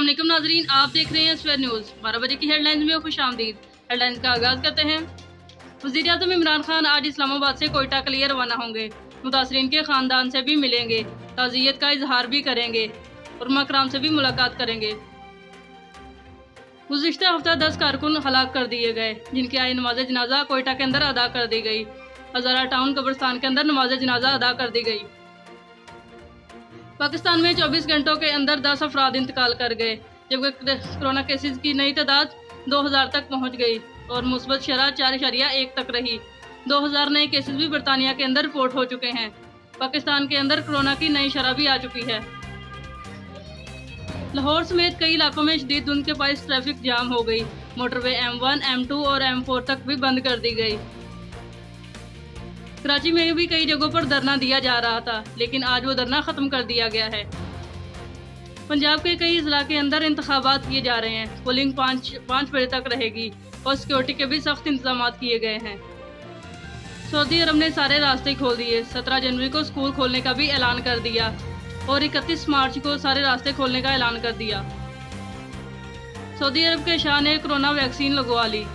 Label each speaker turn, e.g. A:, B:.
A: अस्सलाम वालेकुम नाजरीन, आप देख रहे हैं स्वेर न्यूज़। 12 बजे की हेडलाइंस में खुशामदीद। हेडलाइंस का आगाज़ करते हैं। वज़ीर-ए-आज़म इमरान खान आज इस्लामाबाद से कोयटा के लिए रवाना होंगे। मुतासरीन के ख़ानदान से भी मिलेंगे, ताज़ियत का इजहार भी करेंगे और मकराम से भी मुलाकात करेंगे। गुज़िश्ता हफ्ता 10 कारकुन हलाक कर दिए गए, जिनकी आज नमाज जनाजा कोयटा के अंदर अदा कर दी गई। हज़ारा टाउन कब्रिस्तान के अंदर नमाज जनाजा अदा कर दी गई। पाकिस्तान में 24 घंटों के अंदर 10 अफराद इंतकाल कर गए, जबकि कोरोना केसेस की नई तादाद 2000 तक पहुंच गई और मुस्बत शरह 4.1 तक रही। 2000 नए केसेस भी बरतानिया के अंदर रिपोर्ट हो चुके हैं। पाकिस्तान के अंदर कोरोना की नई शरह भी आ चुकी है। लाहौर समेत कई इलाकों में शदीद धुंध के बायस ट्रैफिक जाम हो गई। मोटरवे M1, M2 और M4 तक भी बंद कर दी गई। कराची में भी कई जगहों पर धरना दिया जा रहा था, लेकिन आज वो धरना ख़त्म कर दिया गया है। पंजाब के कई ज़िला के अंदर इंतखाबात किए जा रहे हैं। पोलिंग 5 बजे तक रहेगी और सिक्योरिटी के भी सख्त इंतजाम किए गए हैं। सऊदी अरब ने सारे रास्ते खोल दिए। 17 जनवरी को स्कूल खोलने का भी ऐलान कर दिया और 31 मार्च को सारे रास्ते खोलने का ऐलान कर दिया। सऊदी अरब के शाह ने कोरोना वैक्सीन लगवा ली।